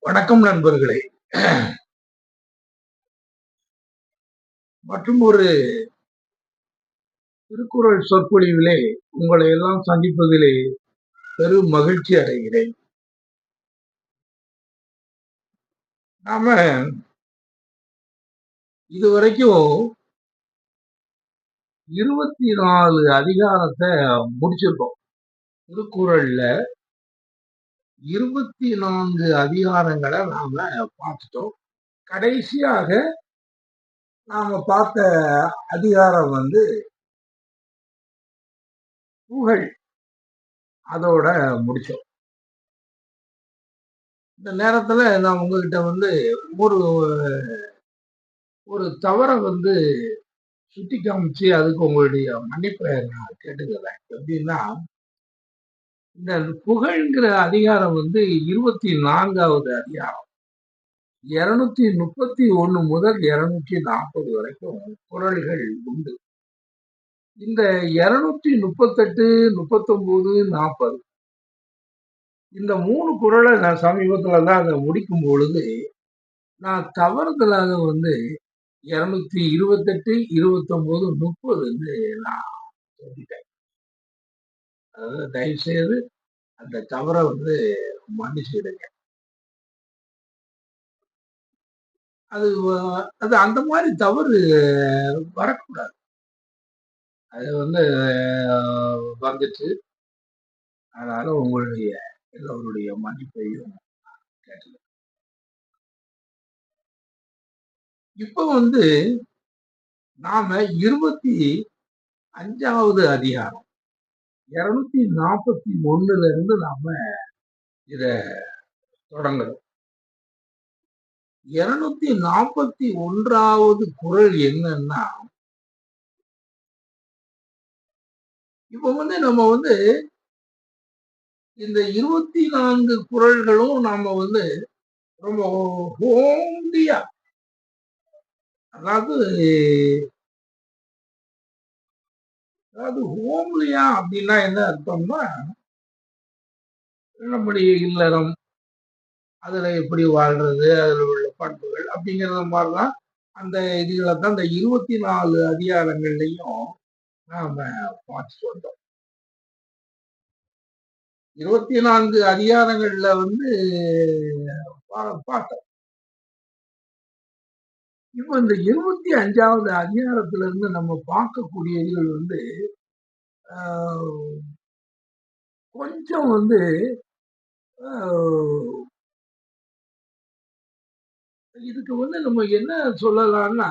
வணக்கம் நண்பர்களே. மற்றும் ஒரு திருக்குறள் சொற்பொழிவிலே உங்களை எல்லாம் சந்திப்பதிலே பெரும் மகிழ்ச்சி அடைகிறேன். நாம இதுவரைக்கும் 24 அதிகாரத்தை முடிச்சிருக்கோம். திருக்குறள்ல 24 அதிகாரங்களை நாம பார்த்துட்டோம். கடைசியாக நாம பார்த்த அதிகாரம் புகழ். அதோட முடிச்சோம். இந்த நேரத்துல நான் உங்ககிட்ட ஒரு ஒரு தவற சுட்டி காமிச்சு அதுக்கு உங்களுடைய மன்னிப்பை நான் கேட்டுக்கிறேன். எப்படின்னா, இந்த புகழ்ங்கிற அதிகாரம் 24வது அதிகாரம். 231 முதல் 240 வரைக்கும் குறள்கள் உண்டு. இந்த 238, 39, 40 இந்த 3 குறளை நான் சமீபத்துல தான் அதை முடிக்கும் பொழுது நான் தவறுதலாக 228, 29, 30 நான் சொல்லிட்டேன். அதாவது தயவு செய்து அந்த தவறை மன்னிச்சுடுங்க. அது அது அந்த மாதிரி தவறு வரக்கூடாது. அது வந்துச்சு. அதனால உங்களுடைய எல்லோருடைய மன்னிப்பையும் கேட்டுக்கிறேன். இப்ப நாம 25வது அதிகாரம் 241 இருந்து நாம இத தொடங்குறோம். 241வது குறள் என்னன்னா, இப்ப நம்ம இந்த 24 குறள்களும் நாம ரொம்ப ஹோம்லியா, அதாவது ஹோம்லியா அப்படின்னா என்ன அர்த்தம்னா, நம்முடைய இல்லறம், அதுல எப்படி வாழ்றது, அதுல உள்ள பண்புகள் அப்படிங்கிற மாதிரிதான் அந்த இதுகளை தான் இந்த 24 அதிகாரங்கள்லையும் நாம பார்த்துட்டு வந்தோம். 24 அதிகாரங்கள்ல பார்த்தோம். இப்ப இந்த 25வது அதிகாரத்துல இருந்து நம்ம பார்க்கக்கூடியவர்கள் கொஞ்சம் இதுக்கு நம்ம என்ன சொல்லலாம்னா,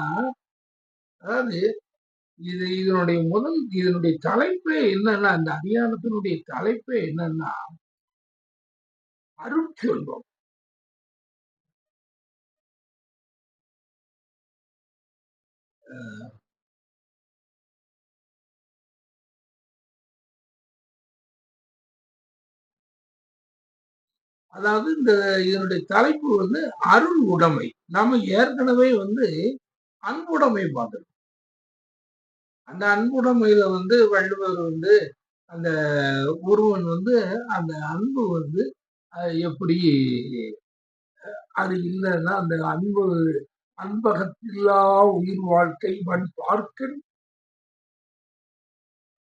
அதாவது இதனுடைய தலைப்பே என்னன்னா, அந்த அதிகாரத்தினுடைய தலைப்பே என்னன்னா, அருட்செல்வம். அதாவது இதனுடைய தலைப்பு அருள் உடைமை. நாம ஏற்கனவே அன்புடைமை பார்த்தோம். அந்த அன்புடைமையில வள்ளுவர் அந்த ஒருவன் அந்த அன்பு எப்படி அது இல்லைன்னா அந்த அன்பகத்தில்லா உயிர் வாழ்க்கை வன் பார்க்கன்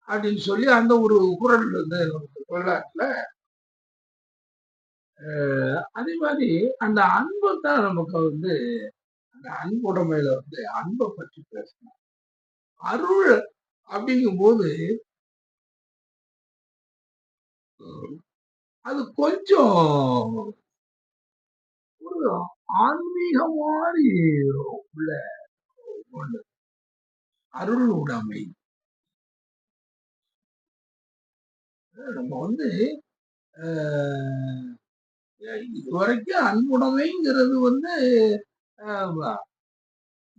அப்படின்னு சொல்லி அந்த ஒரு குறள் நமக்கு வரலாற்றுல. அதே மாதிரி அந்த அன்பை தான் நமக்கு அந்த அன்புடைமையில அன்பை பற்றி பேசணும். அருள் அப்படிங்கும் போது அது கொஞ்சம் ஒரு ஆன்மீக மாதிரி உள்ள ஒண்ணு. அருள் உடைமை. நம்ம இதுவரைக்கும் அன்புடைமைங்கிறது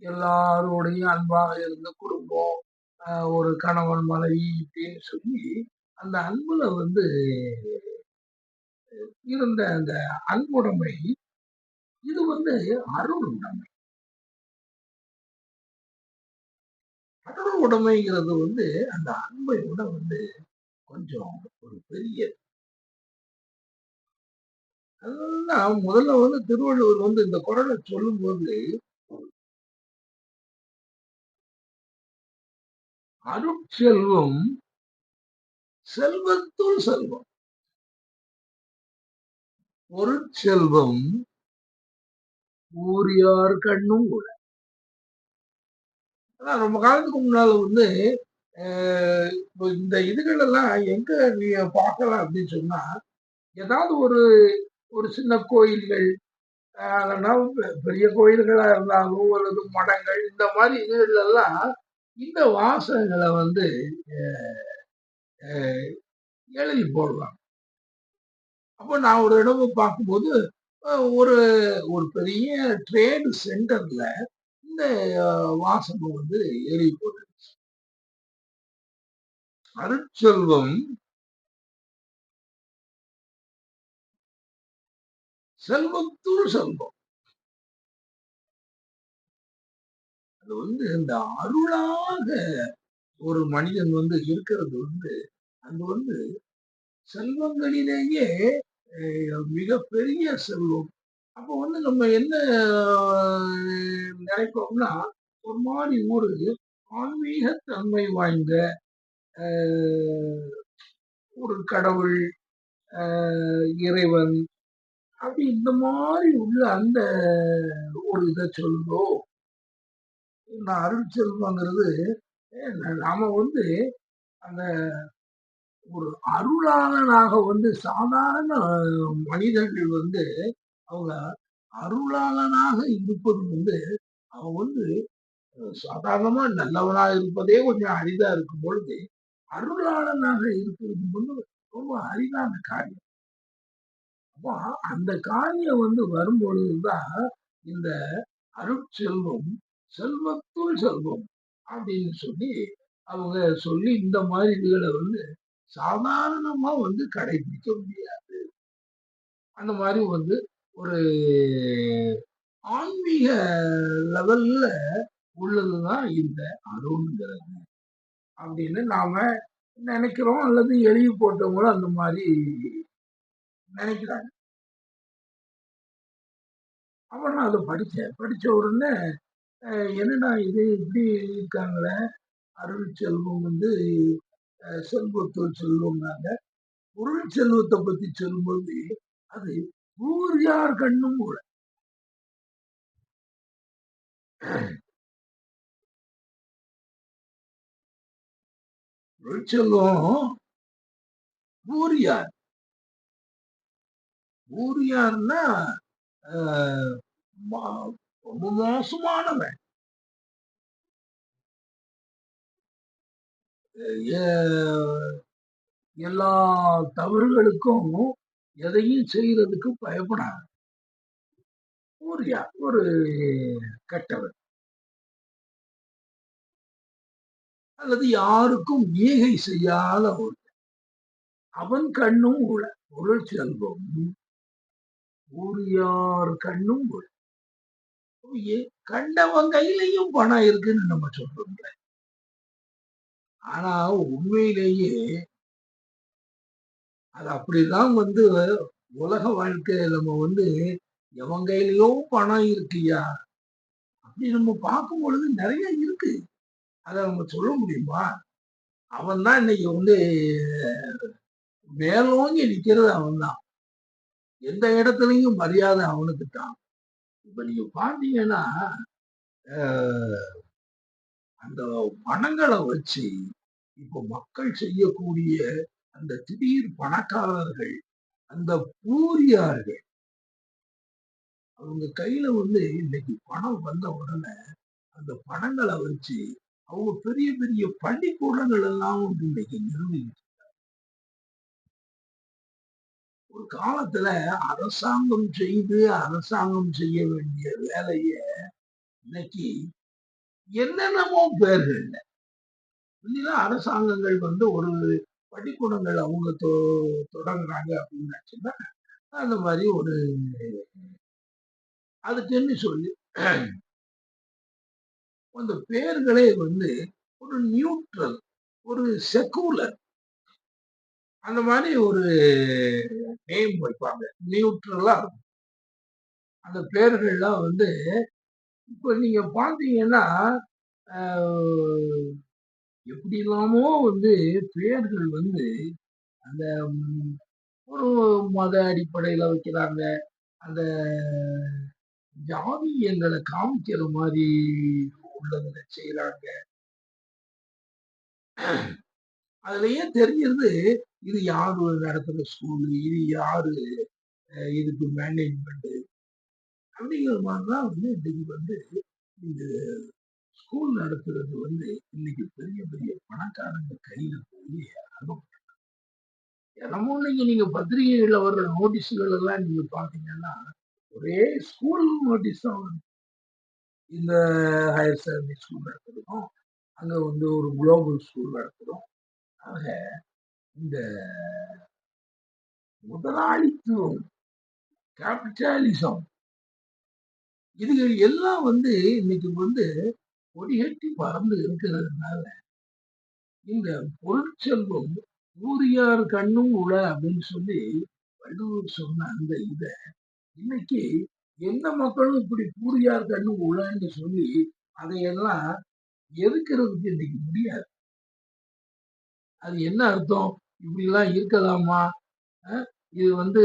எல்லாருடைய அன்பாக இருந்த குடும்பம், ஒரு கணவன் மனைவி இப்படின்னு சொல்லி அந்த அன்புல இருந்த அந்த அன்புடைமை இது அருள் உடைமை. அருள் உடைமைங்கிறது அந்த அன்பை விட கொஞ்சம் ஒரு பெரிய. அதுதான் முதல்ல வந்து திருவள்ளுவர் வந்து இந்த குறள சொல்லும்போது, "அருட்செல்வம் செல்வத்துள் செல்வம், பொருட்செல்வம் ஊரியார் கண்ணும் உள." அதான் ரொம்ப காலத்துக்கு முன்னால வந்து, அ இப்போ இந்த இதுகள் எல்லாம் எங்க நீங்க பார்க்கலாம் அப்படின்னு சொன்னா, ஏதாவது ஒரு ஒரு சின்ன கோயில்கள், இல்லன்னா பெரிய கோயில்களா இருந்தாலும், அல்லது மடங்கள் இந்த மாரி இதுகள்லாம் இந்த வாசகங்கள வந்து அ எழுதி போடுவாங்க. அப்போ நான் ஒரு தடவ பார்க்கும்போது, ஒரு ஒரு பெரிய ட்ரேட் சென்டர்ல இந்த வாசகம் வந்து எழுதி போட்டு அருட்செல்வம் செல்வத்துள் செல்வம். அது வந்து இந்த அருளாக ஒரு மனிதன் வந்து இருக்கிறது வந்து, அது வந்து செல்வங்களிலேயே மிகப்பெரிய செல்வம். அப்போ வந்து நம்ம என்ன நினைப்போம்னா, ஒரு மாரி ஒரு ஆன்மீக தன்மை வாய்ந்த அ ஒரு கடவுள், அ இறைவன் அப்படி இந்த மாரி உள்ள அந்த ஒரு இத சொல்லும். நான் அருட்செல்வங்கிறது நாம வந்து அந்த ஒரு அருளாளனாக வந்து சாதாரண மனிதர்கள் வந்து அவங்க அருளாளனாக இருப்பது வந்து அவன் வந்து சாதாரணமா நல்லவனா இருப்பதே கொஞ்சம் அரிதா இருக்கும் பொழுது, அருளாளனாக இருக்கிறது வந்து ரொம்ப அரிதான காரியம். அப்போ அந்த காரியம் வந்து வரும்பொழுதுதான் இந்த அருட்செல்வம் செல்வத்துள் செல்வம் அப்படின்னு சொல்லி அவங்க சொல்லி இந்த மாதிரி இதுகளை வந்து சாதாரணமா வந்து கடைபிடிக்க முடியாது. அந்த மாதிரி வந்து ஒரு ஆன்மீக லெவல்ல உள்ளதுதான் இந்த அருள்ங்கிறது அப்படின்னு நாம நினைக்கிறோம், அல்லது எழுதி போட்டவங்களும் அந்த மாதிரி நினைக்கிறாங்க. அப்ப நான் அதை படிச்சேன். படிச்ச உடனே என்னடா இது இப்படி இருக்காங்களே, அருள் செல்வம் வந்து செல்வத்துள் செல்வம்னாங்க. பொருள் செல்வத்தை பத்தி சொல்லும்போது அது ஊர் யார் கண்ணும் கூட. பொருள் செல்வம் ஊர் யார், ஊர் யாருன்னா ரொம்ப மோசமானவன், எல்லா தவறுகளுக்கும் எதையும் செய்யறதுக்கு பயப்படாது. ஊர் யார் ஒரு கெட்டவன், அல்லது யாருக்கும் ஈகை செய்யாத ஒரு அவன் கண்ணும் உள. பொருள் செல்வம் ஊழியார் கண்ணும் உள. கண்டவன் கையிலையும் பணம் இருக்குன்னு நம்ம சொல்றோம். ஆனா உண்மையிலேயே அது அப்படிதான் வந்து உலக வாழ்க்கையில நம்ம வந்து எவன் கையிலயோ பணம் இருக்குயா அப்படி நம்ம பார்க்கும் பொழுது நிறைய இருக்கு. அதை நம்ம சொல்ல முடியுமா? அவன் தான் இன்னைக்கு வந்து மேலோங்கி நிக்கிறது அவன் தான். எந்த இடத்துலயும் மரியாதை அவனுக்கு தான். இப்ப நீங்க பாத்தீங்கன்னா அந்த பணங்களை வச்சு இப்போ மக்கள் செய்யக்கூடிய அந்த திடீர் பணக்காரர்கள், அந்த பூரியார்கள், அவங்க கையில வந்து இன்னைக்கு பணம் வந்த உடனே அந்த பணங்களை வச்சு அவங்க பெரிய பெரிய பள்ளிக்கூடங்கள் எல்லாம் வந்து இன்னைக்கு நிறுவி. ஒரு காலத்துல அரசாங்கம் செய்து அரசாங்கம் செய்ய வேண்டிய வேலைய இன்னைக்கு என்னென்னமோ பேர்கள் இல்லைன்னா அரசாங்கங்கள் வந்து ஒரு பள்ளிக்கூடங்கள் அவங்க தொடங்குறாங்க அப்படின்னு அந்த மாதிரி ஒரு அதுக்குன்னு சொல்லி அந்த பேர்களே வந்து ஒரு நியூட்ரல், ஒரு செக்குலர் அந்த மாரி ஒரு நேம் வைப்பாங்க. நியூட்ரலா இருக்கும். அந்த பேர்கள்லாம் வந்து இப்ப நீங்க பார்த்தீங்கன்னா, அ எப்படிலாமோ வந்து பெயர்கள் வந்து அந்த ம் ஒரு மத அடிப்படையில வைக்கிறாங்க. அந்த ஜாதியங்கள காமிக்கிற மாரி உள்ளதுல செய்றாங்க. அதுலயே தெரிஞ்சிருது, இது யாரு நடத்துற ஸ்கூலு, இது யாரு இதுக்கு மேனேஜ்மென்ட் அப்படிங்கிற மாரி தான் வந்து இன்னைக்கு வந்து இந்த ஸ்கூல் நடத்துறது வந்து இன்னைக்கு பெரிய பெரிய பணக்காரங்க கையில போய் அகம் தினமும் நீங்க பத்திரிகைகள்ல வர்ற நோட்டீஸ்கள் எல்லாம் நீங்க பார்த்தீங்கன்னா, ஒரே ஸ்கூல் நோட்டீஸ் தான் வரும். இந்த ஹையர் செகண்டரி ஸ்கூல் நடத்துறோம். அங்க வந்து ஒரு குளோபல் ஸ்கூல் நடத்துறோம். ஆக இந்த முதலாளித்துவம், கேபிட்டலிசம் இதுகள் எல்லாம் வந்து இன்னைக்கு வந்து கொடிகட்டி பறந்து இருக்கிறதுனால, இந்த பொருட்செல்வம் "ஊரியார் கண்ணும் உள" அப்படின்னு சொல்லி வள்ளுவர் சொன்ன அந்த இத, இன்னைக்கு எந்த மக்களும் இப்படி "பூரியார் கண்ணும் உளன்னு" சொல்லி அதையெல்லாம் எதுக்குறதுக்கு இன்னைக்கு முடியாது. அது என்ன அர்த்தம்? இப்படிலாம் இருக்கலாமா? அ இது வந்து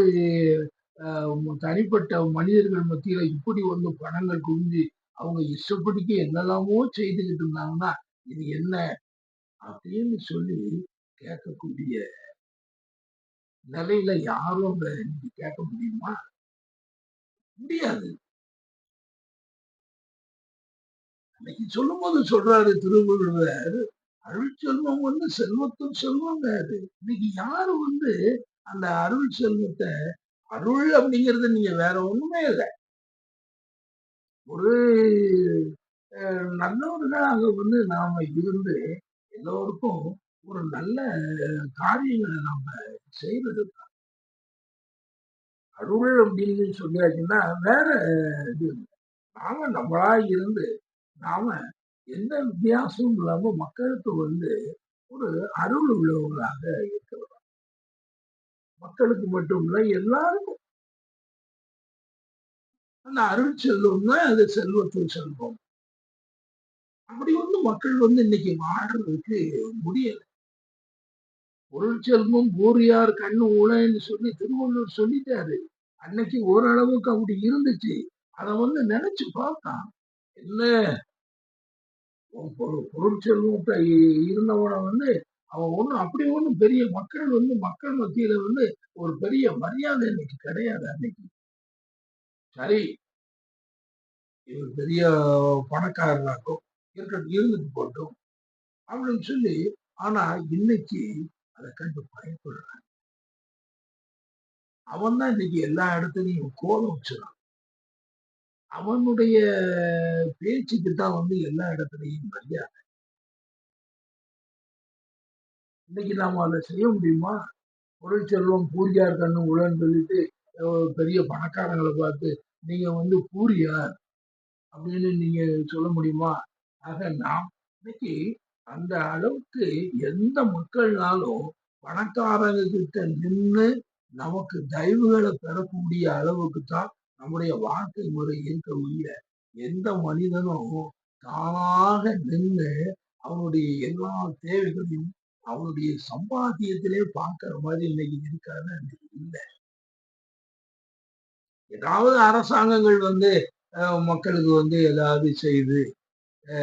தனிப்பட்ட மனிதர்கள் மத்தியில இப்படி வந்து பணங்கள் குவிஞ்சு, அவங்க இஷ்டப்படிக்கு என்னெல்லாமோ செய்துகிட்டு இருந்தாங்கன்னா, இது என்ன? அப்படின்னு சொல்லி கேட்கக்கூடிய நிலையில யாரும் அத இன்னைக்கு கேட்க முடியுமா? முடியாது. அன்னைக்கு சொல்லும்போது சொல்றாரு திருவள்ளுவர், "அருட்செல்வம் வந்து செல்வத்துள் செல்வங்க அது." இன்னைக்கு யாரு வந்து அந்த அருள் செல்வத்த அருள் அப்படிங்கிறது நீங்க வேற ஒண்ணுமே இல்ல. ஒரு நல்லவர்களாக வந்து நாம இருந்து எல்லோருக்கும் ஒரு நல்ல காரியங்கள நாம செய்றது. அருள் அப்படின்னு சொல்லியாச்சுன்னா, வேற இது இல்ல. நாம நம்மளா இருந்து, நாம எந்த வித்தியாசமும் இல்லாம மக்களுக்கு வந்து ஒரு அருள் உள்ளவர்களாக இருக்கிறோம். மக்களுக்கு மட்டும் இல்ல, எல்லாருக்கும் அந்த அருள் செல்வம் தான் அது செல்வத்துள் செல்வம். அப்படி வந்து மக்கள் வந்து இன்னைக்கு வாழ்றதுக்கு முடியல. "பொருட்செல்வம் பூரியார் கண்ணு உளன்னு" சொல்லி திருவள்ளுவர் சொல்லிட்டாரு. அன்னைக்கு ஓரளவுக்கு அப்படி இருந்துச்சு. அத வந்து நெனச்சு பார்த்தான். என்ன பொருட்செல்வத்த இருந்தவன வந்து அவன் ஒண்ணும் அப்படி ஒண்ணும் பெரிய மக்கள் வந்து மக்கள் மத்தியில வந்து ஒரு பெரிய மரியாதை இன்னைக்கு கிடையாது அன்னைக்கு. சரி, இவர் பெரிய பணக்காரராக்கும். இருக்கட்டும் இருந்துட்டு போட்டும். அப்படின்னு சொல்லி ஆனா இன்னைக்கு அத கண்டு பயப்படுறான். அவன் தான் இன்னைக்கு எல்லா இடத்துலயும் கோலம் வச்சுறான். அவனுடைய பேச்சுக்கு தான் வந்து எல்லா இடத்துலயும் மரியாதை. இன்னைக்கு நாம அத செய்ய முடியுமா? பொருட்செல்வம் பூரியார் கண்ணு உளன்னு சொல்லிட்டு பெரிய பணக்காரங்கள பார்த்து, நீங்க வந்து பூரியார் அப்படின்னு நீங்க சொல்ல முடியுமா? ஆக நாம் இன்னைக்கு அந்த அளவுக்கு எந்த மக்கள்னாலும் பணக்காரங்க கிட்ட நின்னு நமக்கு தயவுகள பெறக்கூடிய அளவுக்கு தான் நம்முடைய வாழ்க்கை முறை இருக்க ஒழிய, எந்த மனிதனும் தானாக நின்னு அவனுடைய எல்லா தேவைகளையும் அவனுடைய சம்பாத்தியத்திலே பார்க்கிற மாரி இன்னைக்கு இருக்கான்னு இன்னைக்கு இல்ல. ஏதாவது அரசாங்கங்கள் வந்து மக்களுக்கு வந்து ஏதாவது செய்து, அ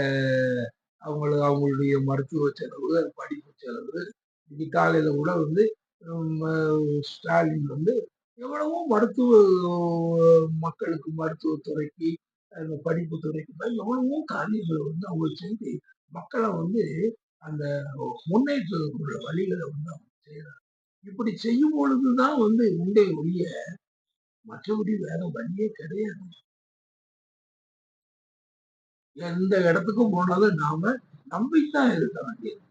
அவங்களுடைய மருத்துவ செலவு, படிப்பு செலவு, இன்னைக்கு காலையில கூட வந்து ம் அ ஸ்டாலின் வந்து எவ்வளவோ மக்களுக்கு மருத்துவத்துறைக்கு, அந்த படிப்பு துறைக்கு எவ்வளவோ காரியங்கள வந்து அவங்க செஞ்சு, மக்கள வந்து அந்த முன்னேற்றத்துக்குள்ள வழிகள வந்து அவங்க செய்றாங்க. இப்படி செய்யும் பொழுது தான் வந்து உண்டே ஒழிய, மற்றபடி வேற வழியே கிடையாது. எந்த இடத்துக்கும் போனாலும் நாம நம்பித்தான் இருக்க வேண்டியது.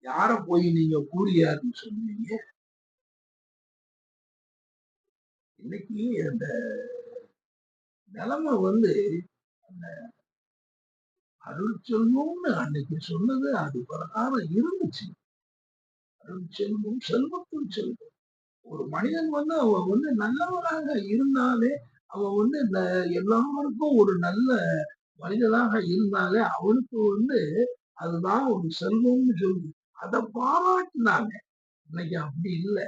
யார போய் நீங்க கூலியாருன்னு சொன்னீங்க? இன்னைக்கு அந்த நிலைமை வந்து அருள் செல்வம்னு அன்னைக்கு சொன்னது அது பிரகாரம் இருந்துச்சு. அருட்செல்வம் செல்வத்துள் செல்வம். ஒரு மனிதன் வந்து அவன் வந்து நல்லவனாக இருந்தாலே, அவன் வந்து இந்த எல்லாருக்கும் ஒரு நல்ல மனிதனாக இருந்தாலே, அவனுக்கு வந்து அதுதான் ஒரு செல்வம்னு சொல்லி அத பாராட்டுனாங்க. இன்னைக்கு அப்படி இல்ல.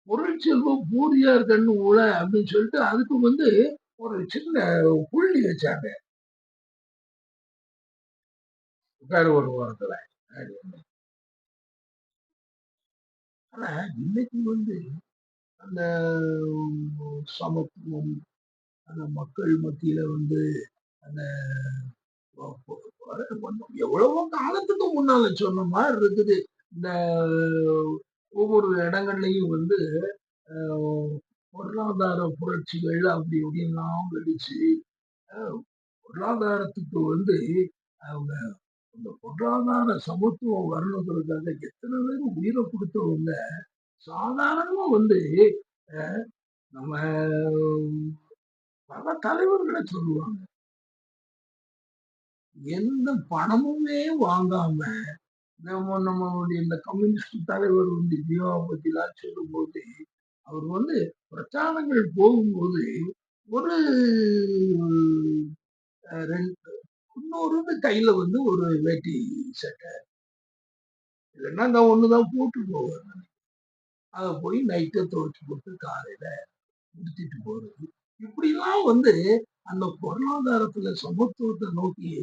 பொருள் செல்வம் பூரியார் கண்ணு உள அப்படின்னு சொல்லிட்டு அதுக்கு வந்து ஒரு சின்ன புள்ளி வச்சாங்க. உட்கார ஒரு ஓரத்துல. ஆனா இன்னைக்கு வந்து அந்த சமத்துவம், அந்த மக்கள் மத்தியில வந்து அந்த எவ்வளவோ காலத்துக்கு முன்னால சொன்ன மாதிரி இருக்குது. இந்த ஒவ்வொரு இடங்கள்லயும் வந்து பொருளாதார புரட்சிகள் அப்படி இப்படின்லாம் வெடிச்சு பொருளாதாரத்துக்கு வந்து அவங்க அந்த பொருளாதார சமத்துவம் வரணுங்கிறதுக்காக எத்தனை பேர் உயிரை கொடுத்தவங்க சாதாரணமா வந்து நம்ம பல தலைவர்களை சொல்லுவாங்க. எந்த பணமுமே வாங்காம நம்மளுடைய இந்த கம்யூனிஸ்ட் தலைவர் வந்து இந்தியாவை பத்திலாம் சொல்லும்போது அவர் வந்து பிரச்சாரங்கள் போகும்போது ஒரு இன்னொரு கையில வந்து ஒரு வேட்டி சட்டை இல்லைன்னா அந்த ஒண்ணுதான் போட்டு போவார். அதை போய் நைட்டை துவைச்சு போட்டு காலையில முடிச்சிட்டு போறது. இப்படிலாம் வந்து அந்த பொருளாதாரத்துல சமத்துவத்தை நோக்கி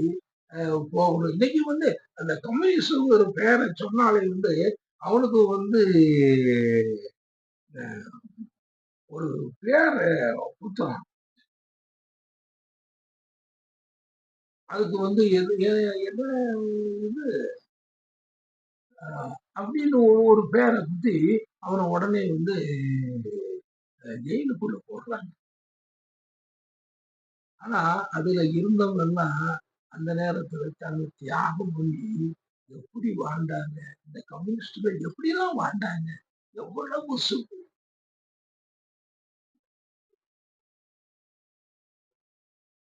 போகணும். இன்னைக்கு வந்து அந்த கம்யூனிஸ்ட்ங்கிற பேரை சொன்னாலே வந்து அவனுக்கு வந்து ஒரு பேரை புத்தகம் அதுக்கு வந்து என்ன இது அப்படின்னு ஒரு பேரை பத்தி அவனை உடனே வந்து ஜெயிலுக்குள்ள போடுறாங்க. ஆனா அதுல இருந்தவங்க எல்லாம் அந்த நேரத்துல தன்னை தியாகம் பண்ணி எப்படி வாழ்ந்தாங்க, இந்த கம்யூனிஸ்டுகள் எப்படி எல்லாம் வாழ்ந்தாங்க, எவ்வளவு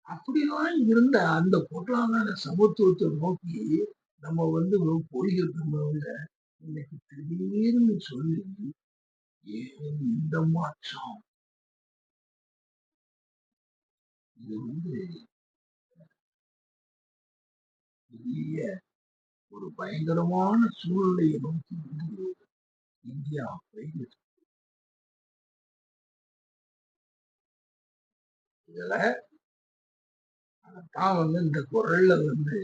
அப்படிலாம் இருந்த அந்த பொருளாதார சமத்துவத்தை நோக்கி நம்ம வந்து போய்கிட்டு இருந்தவங்க இன்னைக்கு திடீர்னு சொல்லி ஏன் இந்த மாற்றம், இது வந்து பெரிய ஒரு பயங்கரமான சூழ்நிலையை நோக்கி வந்து இந்தியா போய்கிட்டு. இதுல தான் வந்து இந்த குரல்ல வந்து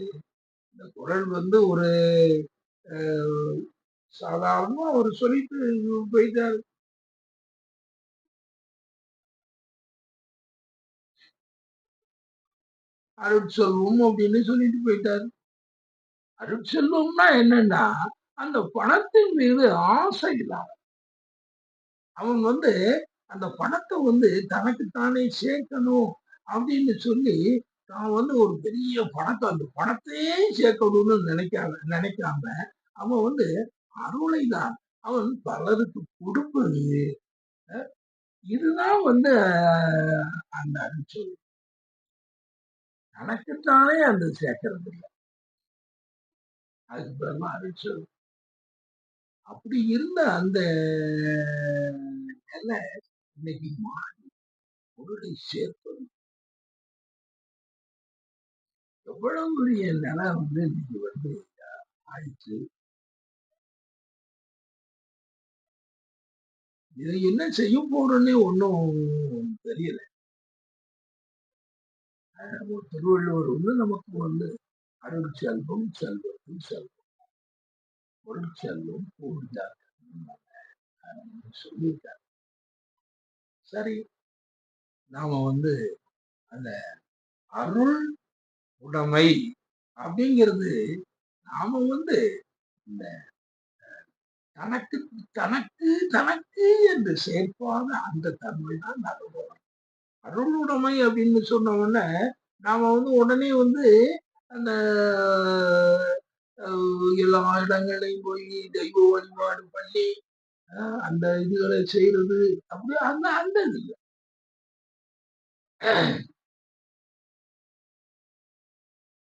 இந்த குரல் வந்து ஒரு சாதாரணமா அவர் சொல்லிட்டு போயிட்டாரு. அருட்செல்வம் அப்படின்னு சொல்லிட்டு போயிட்டாரு. அருட்செல்வம்னா என்னன்னா அந்த பணத்தின் மீது ஆசை இல்லாம அவன் வந்து அந்த பணத்தை வந்து தனக்குத்தானே சேர்க்கணும் அப்படின்னு சொல்லி தான் வந்து ஒரு பெரிய பணத்தை அந்த பணத்தையே சேர்க்கணும்னு நினைக்காம அவன் வந்து அருளை தான் அவன் பலருக்கு கொடுப்பது. இதுதான் வந்து அந்த அருட்செல்வம். தனக்குத்தானே அந்த சேர்க்கறது இல்லை. அதுக்கு பிறகு அருட்செல்வம். அப்படி இருந்த அந்த நிலை இன்னைக்கு பொருளை சேர்ப்பது எவ்வளவு பெரிய நிலை வந்து இன்னைக்கு வந்து ஆயிடுச்சு. இதை என்ன செய்ய போறோன்னே ஒன்றும் தெரியல. திருவள்ளுவர் வந்து நமக்கு வந்து அருள் செல்வம் செல்வத்தில் செல்வம் பொருள் செல்வம் பூர்ந்தார் சொல்லியிருக்காரு. சரி, நாம வந்து அந்த அருள் உடைமை அப்படிங்கிறது நாம வந்து இந்த தனக்கு தனக்கு தனக்கு என்று சேர்ப்பாத அந்த தன்மை தான் அருள். அருளுடைமை அப்படின்னு சொன்ன உடனே நாம வந்து உடனே வந்து அந்த எல்லா இடங்களையும் போய் தெய்வ வழிபாடு பண்ணி அந்த இதுகளை செய்யறது அப்படி அந்த அந்த இது இல்லை.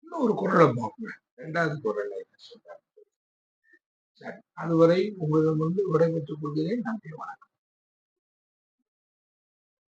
இன்னும் ஒரு குரலை பார்ப்பேன். ரெண்டாவது குரலை என்ன சொல்றாங்க. சரி. அதுவரை உங்களிடமிருந்து விடைபெற்றுக் கொள்கிறேன். நன்றி. வணக்கம்.